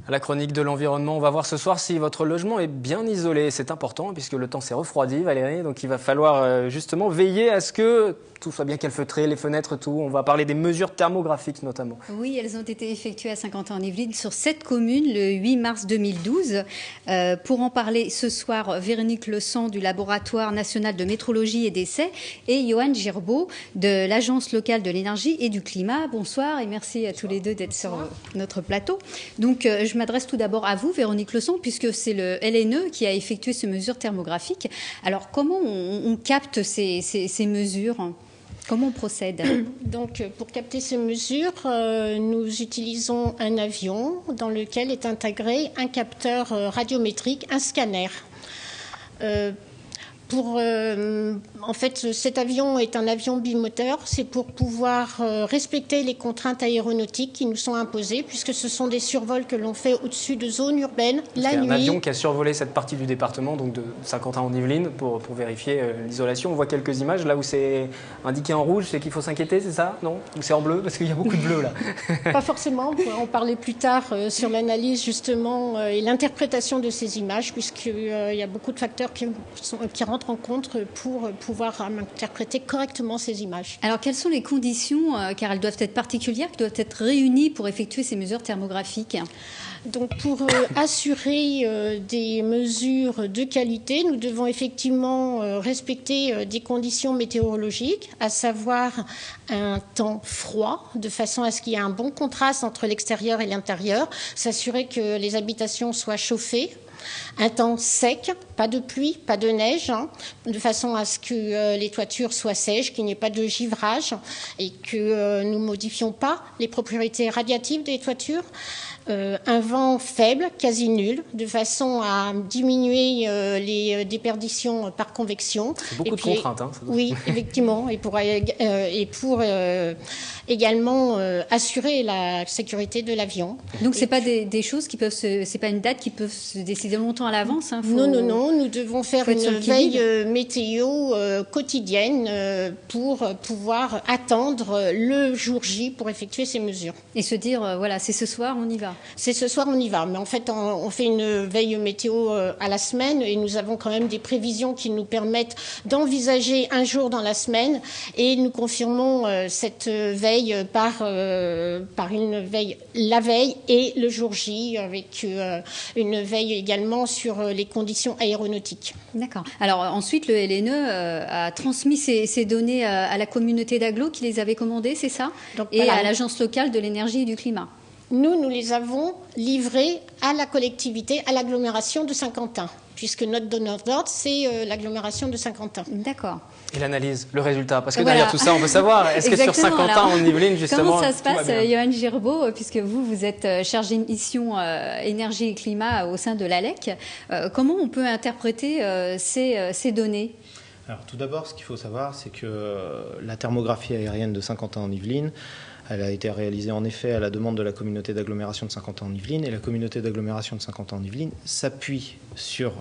À la chronique de l'environnement, on va voir ce soir si votre logement est bien isolé. C'est important puisque le temps s'est refroidi, Valérie. Donc il va falloir justement veiller à ce que tout soit bien calfeutré, les fenêtres, tout. On va parler des mesures thermographiques notamment. Oui, elles ont été effectuées à Saint-Quentin-en-Yvelines sur 7 communes le 8 mars 2012. Pour en parler ce soir, Véronique Leçon du Laboratoire national de métrologie et d'essais et Johan Girbeau de l'Agence locale de l'énergie et du climat. Bonsoir et merci à tous les deux d'être sur notre plateau. Donc je m'adresse tout d'abord à vous, Véronique Leçon, puisque c'est le LNE qui a effectué ces mesures thermographiques. Alors comment on capte ces mesures ? Comment on procède? Donc, pour capter ces mesures, nous utilisons un avion dans lequel est intégré un capteur radiométrique, un scanner. En fait, cet avion est un avion bimoteur. C'est pour pouvoir respecter les contraintes aéronautiques qui nous sont imposées, puisque ce sont des survols que l'on fait au-dessus de zones urbaines la nuit. Un avion qui a survolé cette partie du département, donc de Saint-Quentin-en-Yvelines, pour vérifier l'isolation. On voit quelques images. Là où c'est indiqué en rouge, c'est qu'il faut s'inquiéter, c'est ça? Non? Ou c'est en bleu? Parce qu'il y a beaucoup de bleu là. Pas forcément. On pourra en parler plus tard sur l'analyse justement et l'interprétation de ces images, puisqu'il y a beaucoup de facteurs qui rentrent en compte pour pouvoir interpréter correctement ces images. Alors, quelles sont les conditions, car elles doivent être particulières, qui doivent être réunies pour effectuer ces mesures thermographiques? Donc, pour assurer des mesures de qualité, nous devons effectivement respecter des conditions météorologiques, à savoir un temps froid, de façon à ce qu'il y ait un bon contraste entre l'extérieur et l'intérieur, s'assurer que les habitations soient chauffées. Un temps sec, pas de pluie, pas de neige, de façon à ce que les toitures soient sèches, qu'il n'y ait pas de givrage et que nous ne modifions pas les propriétés radiatives des toitures. Un vent faible, quasi nul, de façon à diminuer les déperditions par convection. C'est beaucoup de contraintes. Hein, oui, effectivement, et pour également assurer la sécurité de l'avion. Donc c'est pas des choses qui peuvent c'est pas une date qui peut se décider longtemps à l'avance. Non, nous devons faire une veille météo quotidienne pour pouvoir attendre le jour J pour effectuer ces mesures. Et se dire voilà, c'est ce soir, on y va. C'est ce soir, on y va. Mais en fait, on fait une veille météo à la semaine et nous avons quand même des prévisions qui nous permettent d'envisager un jour dans la semaine et nous confirmons cette veille par une veille la veille et le jour J avec une veille également sur les conditions aéronautiques. D'accord. Alors ensuite, le LNE a transmis ces données à la communauté d'agglo qui les avait commandées, c'est ça? Donc, et voilà, à l'Agence locale de l'énergie et du climat. Nous les avons livrés à la collectivité, à l'agglomération de Saint-Quentin, puisque notre donneur d'ordre, c'est l'agglomération de Saint-Quentin. D'accord. Et l'analyse, le résultat, parce que derrière tout ça, on veut savoir, est-ce que sur Saint-Quentin-en-Yvelines, justement... Comment ça se passe, Johan Girbeau, puisque vous êtes chargé de mission énergie et climat au sein de l'ALEC, comment on peut interpréter ces données ? Alors tout d'abord, ce qu'il faut savoir, c'est que la thermographie aérienne de Saint-Quentin-en-Yvelines, elle a été réalisée en effet à la demande de la communauté d'agglomération de Saint-Quentin-en-Yvelines et la communauté d'agglomération de Saint-Quentin-en-Yvelines s'appuie sur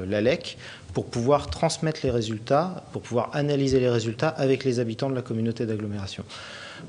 l'ALEC pour pouvoir transmettre les résultats, pour pouvoir analyser les résultats avec les habitants de la communauté d'agglomération.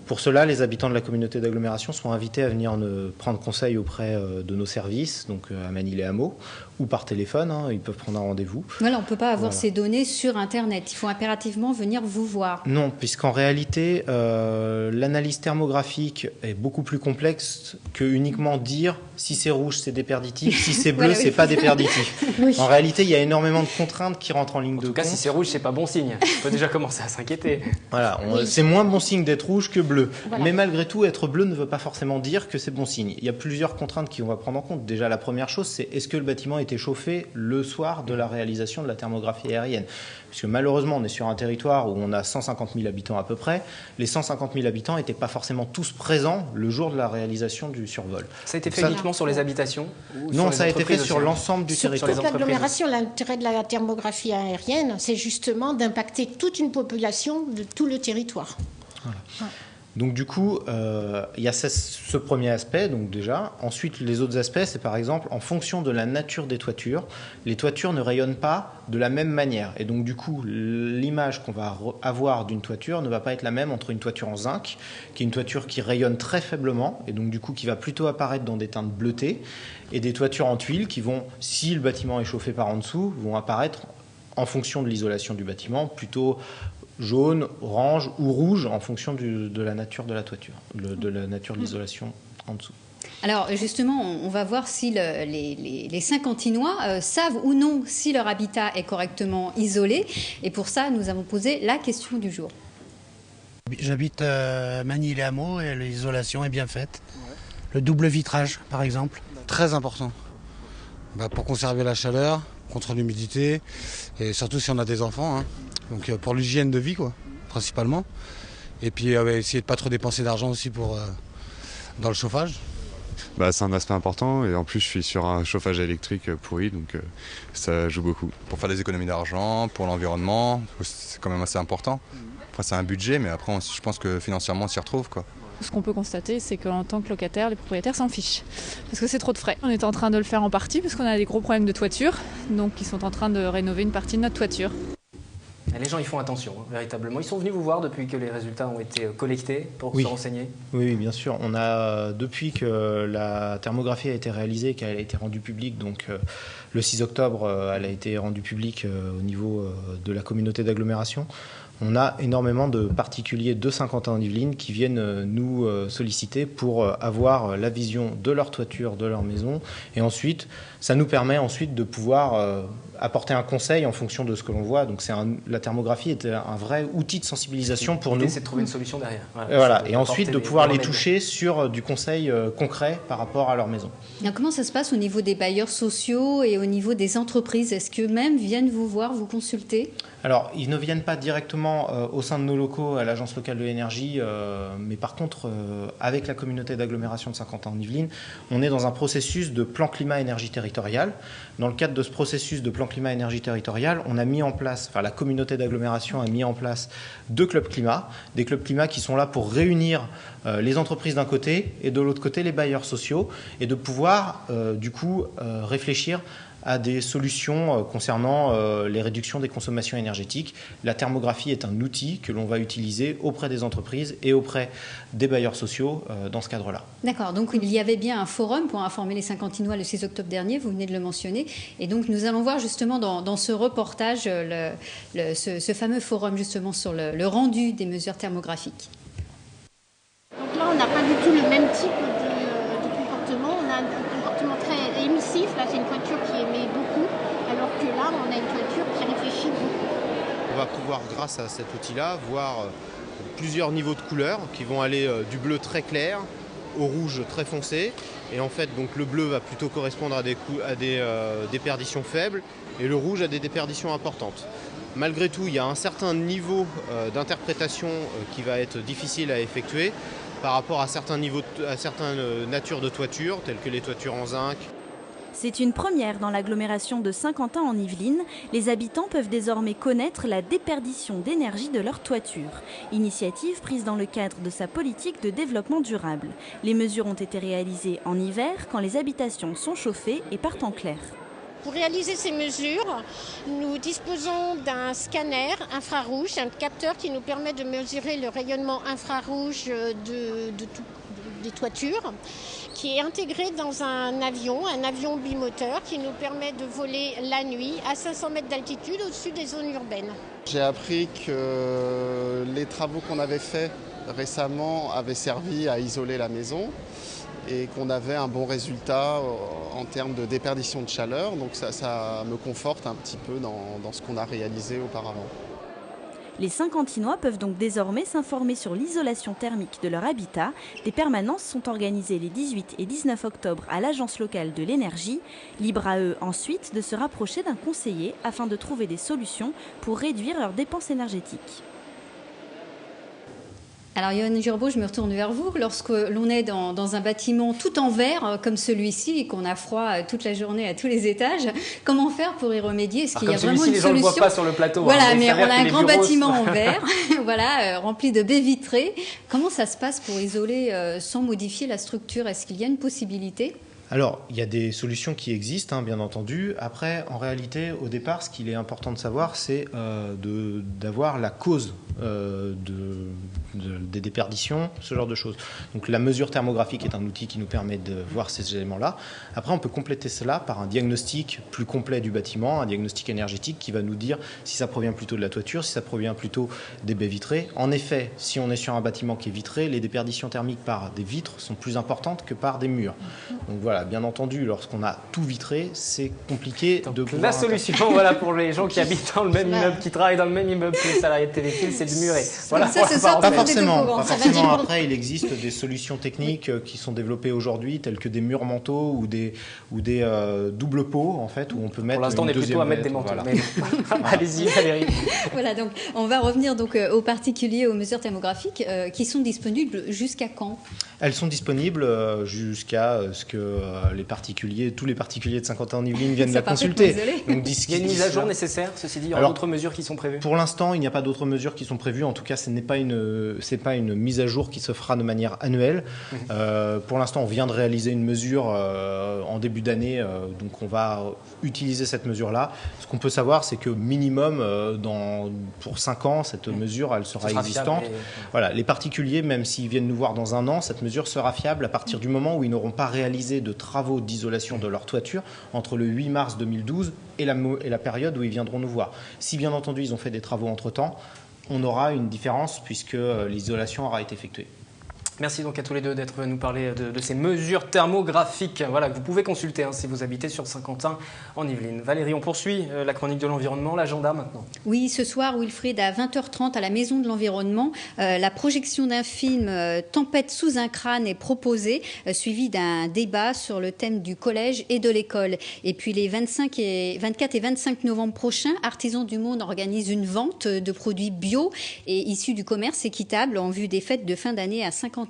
Pour cela, les habitants de la communauté d'agglomération sont invités à venir prendre conseil auprès de nos services, donc à Manille-et-Hameaux, ou par téléphone, ils peuvent prendre un rendez-vous. Voilà, on ne peut pas avoir ces données sur Internet, il faut impérativement venir vous voir. Non, puisqu'en réalité, l'analyse thermographique est beaucoup plus complexe que uniquement dire si c'est rouge, c'est déperditif, si c'est bleu, c'est pas déperditif. Oui. En réalité, il y a énormément de contraintes qui rentrent en ligne de compte. En tout cas, si c'est rouge, c'est pas bon signe. Il faut déjà commencer à s'inquiéter. Voilà, c'est moins bon signe d'être rouge que bleu. Voilà. Mais malgré tout, être bleu ne veut pas forcément dire que c'est bon signe. Il y a plusieurs contraintes qu'on va prendre en compte. Déjà, la première chose, c'est est-ce que le bâtiment était chauffé le soir de la réalisation de la thermographie aérienne? Puisque malheureusement, on est sur un territoire où on a 150 000 habitants à peu près. Les 150 000 habitants n'étaient pas forcément tous présents le jour de la réalisation du survol. Ça a été fait uniquement sur les habitations ou Non, ça a été fait sur l'ensemble du territoire. Sur l'agglomération, l'intérêt de la thermographie aérienne, c'est justement d'impacter toute une population de tout le territoire. Voilà. Donc du coup, il y a ce premier aspect, donc déjà. Ensuite, les autres aspects, c'est par exemple en fonction de la nature des toitures, les toitures ne rayonnent pas de la même manière. Et donc du coup, l'image qu'on va avoir d'une toiture ne va pas être la même entre une toiture en zinc, qui est une toiture qui rayonne très faiblement, et donc du coup qui va plutôt apparaître dans des teintes bleutées, et des toitures en tuiles qui vont, si le bâtiment est chauffé par en dessous, vont apparaître en fonction de l'isolation du bâtiment, plutôt jaune, orange ou rouge en fonction de la nature de la toiture, de la nature de l'isolation en dessous. Alors justement, on va voir si les Saint-Quentinois savent ou non si leur habitat est correctement isolé. Et pour ça, nous avons posé la question du jour. J'habite Magny-les-Hameaux et l'isolation est bien faite. Le double vitrage, par exemple, très important. Pour conserver la chaleur, contre l'humidité, et surtout si on a des enfants. Donc pour l'hygiène de vie, quoi, principalement. Et puis essayer de ne pas trop dépenser d'argent aussi dans le chauffage. C'est un aspect important et en plus je suis sur un chauffage électrique pourri, donc ça joue beaucoup. Pour faire des économies d'argent, pour l'environnement, c'est quand même assez important. Après c'est un budget, mais après je pense que financièrement on s'y retrouve, quoi. Ce qu'on peut constater, c'est qu'en tant que locataire, les propriétaires s'en fichent. Parce que c'est trop de frais. On est en train de le faire en partie parce qu'on a des gros problèmes de toiture. Donc ils sont en train de rénover une partie de notre toiture. Et les gens, ils font attention, véritablement. Ils sont venus vous voir depuis que les résultats ont été collectés pour se renseigner? Oui, bien sûr. On a, depuis que la thermographie a été réalisée, qu'elle a été rendue publique, donc le 6 octobre, elle a été rendue publique au niveau de la communauté d'agglomération. On a énormément de particuliers de Saint-Quentin-en-Yvelines qui viennent nous solliciter pour avoir la vision de leur toiture, de leur maison. Et ensuite, ça nous permet ensuite de pouvoir apporter un conseil en fonction de ce que l'on voit. Donc la thermographie est un vrai outil de sensibilisation pour nous. L'idée, c'est de trouver une solution derrière. Voilà. Et ensuite, de pouvoir les toucher sur du conseil concret par rapport à leur maison. Alors, comment ça se passe au niveau des bailleurs sociaux et au niveau des entreprises? Est-ce qu'eux-mêmes viennent vous voir, vous consulter? Alors, ils ne viennent pas directement au sein de nos locaux à l'Agence locale de l'énergie, mais par contre, avec la communauté d'agglomération de Saint-Quentin-en-Yvelines, on est dans un processus de plan climat-énergie territorial. Dans le cadre de ce processus de plan climat-énergie territorial, on a mis en place, la communauté d'agglomération a mis en place 2 clubs climat, des clubs climat qui sont là pour réunir les entreprises d'un côté et de l'autre côté les bailleurs sociaux, et de pouvoir réfléchir à des solutions concernant les réductions des consommations énergétiques. La thermographie est un outil que l'on va utiliser auprès des entreprises et auprès des bailleurs sociaux dans ce cadre-là. D'accord, donc il y avait bien un forum pour informer les Saint-Quentinois le 6 octobre dernier, vous venez de le mentionner, et donc nous allons voir justement dans ce reportage ce fameux forum justement sur le rendu des mesures thermographiques. Donc là, on n'a pas du tout le même type de comportement, on a un comportement très émissif, là c'est une toiture qui émet beaucoup, alors que là on a une toiture qui réfléchit beaucoup. On va pouvoir, grâce à cet outil-là, voir plusieurs niveaux de couleurs qui vont aller du bleu très clair au rouge très foncé. Et en fait, donc, le bleu va plutôt correspondre à des déperditions faibles et le rouge à des déperditions importantes. Malgré tout, il y a un certain niveau d'interprétation qui va être difficile à effectuer par rapport à certaines natures de toitures, telles que les toitures en zinc. C'est une première dans l'agglomération de Saint-Quentin-en-Yvelines. Les habitants peuvent désormais connaître la déperdition d'énergie de leur toiture. Initiative prise dans le cadre de sa politique de développement durable. Les mesures ont été réalisées en hiver quand les habitations sont chauffées et partent en clair. Pour réaliser ces mesures, nous disposons d'un scanner infrarouge, un capteur qui nous permet de mesurer le rayonnement infrarouge des toitures, qui est intégré dans un avion bimoteur qui nous permet de voler la nuit à 500 mètres d'altitude au-dessus des zones urbaines. J'ai appris que les travaux qu'on avait faits récemment avaient servi à isoler la maison et qu'on avait un bon résultat en termes de déperdition de chaleur. Donc ça me conforte un petit peu dans ce qu'on a réalisé auparavant. Les Saint-Quentinois peuvent donc désormais s'informer sur l'isolation thermique de leur habitat. Des permanences sont organisées les 18 et 19 octobre à l'Agence locale de l'énergie. Libre à eux ensuite de se rapprocher d'un conseiller afin de trouver des solutions pour réduire leurs dépenses énergétiques. Alors, Yoann Gerbeau, je me retourne vers vous. Lorsque l'on est dans un bâtiment tout en verre, comme celui-ci, et qu'on a froid toute la journée à tous les étages, comment faire pour y remédier? Est-ce qu'il y a vraiment une solution? Les gens ne le voient pas sur le plateau. Voilà, mais on a un grand bâtiment en verre, voilà, rempli de baies vitrées. Comment ça se passe pour isoler sans modifier la structure? Est-ce qu'il y a une possibilité? Alors, il y a des solutions qui existent, bien entendu. Après, en réalité, au départ, ce qu'il est important de savoir, c'est d'avoir la cause des déperditions, ce genre de choses. Donc, la mesure thermographique est un outil qui nous permet de voir ces éléments-là. Après, on peut compléter cela par un diagnostic plus complet du bâtiment, un diagnostic énergétique qui va nous dire si ça provient plutôt de la toiture, si ça provient plutôt des baies vitrées. En effet, si on est sur un bâtiment qui est vitré, les déperditions thermiques par des vitres sont plus importantes que par des murs. Donc voilà, bien entendu, lorsqu'on a tout vitré, c'est compliqué de pouvoir... La solution, voilà, pour les gens qui habitent dans le même immeuble, qui travaillent dans le même immeuble que les salariés de Téléfil, c'est de murer. Voilà, pas forcément. Après, il existe des solutions techniques qui sont développées aujourd'hui, telles que des murs manteaux ou des doubles pots, en fait, où on peut mettre. Pour l'instant, on est plutôt à mettre des manteaux. Voilà. Allez-y, Valérie. Voilà, donc on va revenir donc aux particuliers, aux mesures thermographiques qui sont disponibles jusqu'à quand? Elles sont disponibles jusqu'à ce que tous les particuliers de Saint-Quentin-en-Yvelines viennent la consulter. Donc, il y a une mise à jour nécessaire, ceci dit, il y aura d'autres mesures qui sont prévues? Pour l'instant, il n'y a pas d'autres mesures qui sont prévues. En tout cas, ce n'est pas une mise à jour qui se fera de manière annuelle. Pour l'instant, on vient de réaliser une mesure en début d'année, donc on va utiliser cette mesure-là. Ce qu'on peut savoir, c'est que minimum, pour 5 ans, cette mesure, elle sera existante. Voilà, les particuliers, même s'ils viennent nous voir dans un an, cette mesure sera fiable à partir du moment où ils n'auront pas réalisé de travaux d'isolation de leur toiture entre le 8 mars 2012 et la période où ils viendront nous voir. Si bien entendu ils ont fait des travaux entre-temps, on aura une différence puisque l'isolation aura été effectuée. Merci donc à tous les deux d'être venus nous parler de ces mesures thermographiques, voilà, que vous pouvez consulter si vous habitez sur Saint-Quentin-en-Yvelines. Valérie, on poursuit la chronique de l'environnement, l'agenda maintenant. Oui, ce soir, Wilfried, à 20h30 à la Maison de l'Environnement, la projection d'un film Tempête sous un crâne est proposée, suivi d'un débat sur le thème du collège et de l'école. Et puis les 24 et 25 novembre prochains, Artisans du Monde organise une vente de produits bio et issus du commerce équitable en vue des fêtes de fin d'année à Saint-Quentin-les-Sources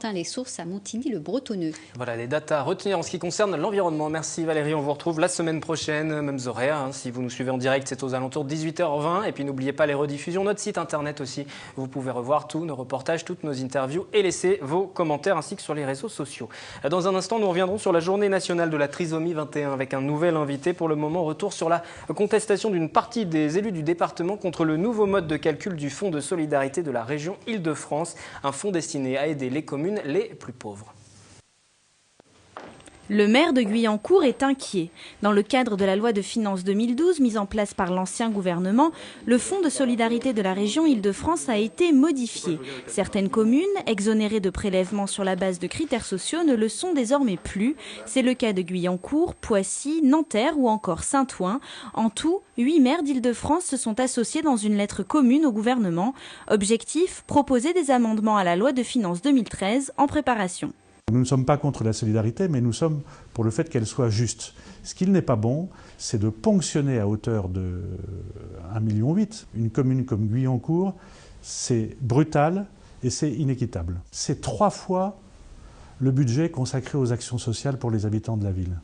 à Montigny-le-Bretonneux. Voilà les dates à retenir en ce qui concerne l'environnement. Merci Valérie, on vous retrouve la semaine prochaine, mêmes horaires. Si vous nous suivez en direct, c'est aux alentours de 18h20. Et puis n'oubliez pas les rediffusions, notre site internet aussi. Vous pouvez revoir tous nos reportages, toutes nos interviews et laisser vos commentaires ainsi que sur les réseaux sociaux. Dans un instant, nous reviendrons sur la journée nationale de la trisomie 21 avec un nouvel invité. Pour le moment, retour sur la contestation d'une partie des élus du département contre le nouveau mode de calcul du Fonds de solidarité de la région Île-de-France, un fonds destiné à aider les communes les plus pauvres. Le maire de Guyancourt est inquiet. Dans le cadre de la loi de finances 2012 mise en place par l'ancien gouvernement, le fonds de solidarité de la région Île-de-France a été modifié. Certaines communes, exonérées de prélèvements sur la base de critères sociaux, ne le sont désormais plus. C'est le cas de Guyancourt, Poissy, Nanterre ou encore Saint-Ouen. En tout, 8 maires d'Île-de-France se sont associés dans une lettre commune au gouvernement. Objectif, proposer des amendements à la loi de finances 2013 en préparation. Nous ne sommes pas contre la solidarité, mais nous sommes pour le fait qu'elle soit juste. Ce qu'il n'est pas bon, c'est de ponctionner à hauteur de 1,8 million une commune comme Guyancourt. C'est brutal et c'est inéquitable. C'est 3 fois le budget consacré aux actions sociales pour les habitants de la ville.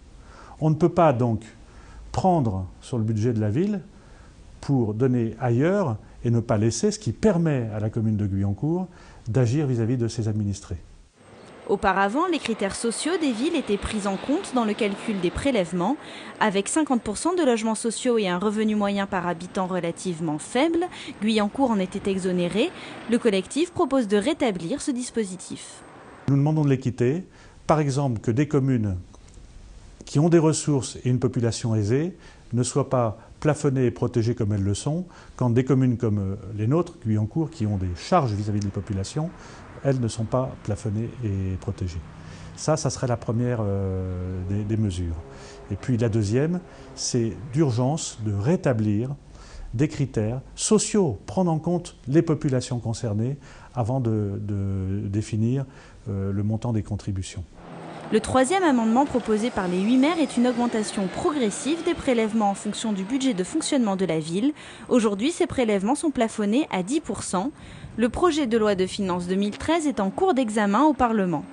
On ne peut pas donc prendre sur le budget de la ville pour donner ailleurs et ne pas laisser ce qui permet à la commune de Guyancourt d'agir vis-à-vis de ses administrés. Auparavant, les critères sociaux des villes étaient pris en compte dans le calcul des prélèvements. Avec 50% de logements sociaux et un revenu moyen par habitant relativement faible, Guyancourt en était exonéré. Le collectif propose de rétablir ce dispositif. Nous demandons de l'équité. Par exemple, que des communes qui ont des ressources et une population aisée ne soient pas plafonnées et protégées comme elles le sont, quand des communes comme les nôtres, Guyancourt, qui ont des charges vis-à-vis des populations, elles ne sont pas plafonnées et protégées. Ça serait la première des mesures. Et puis la deuxième, c'est d'urgence de rétablir des critères sociaux, prendre en compte les populations concernées avant de définir le montant des contributions. Le troisième amendement proposé par les 8 maires est une augmentation progressive des prélèvements en fonction du budget de fonctionnement de la ville. Aujourd'hui, ces prélèvements sont plafonnés à 10%. Le projet de loi de finances 2013 est en cours d'examen au Parlement.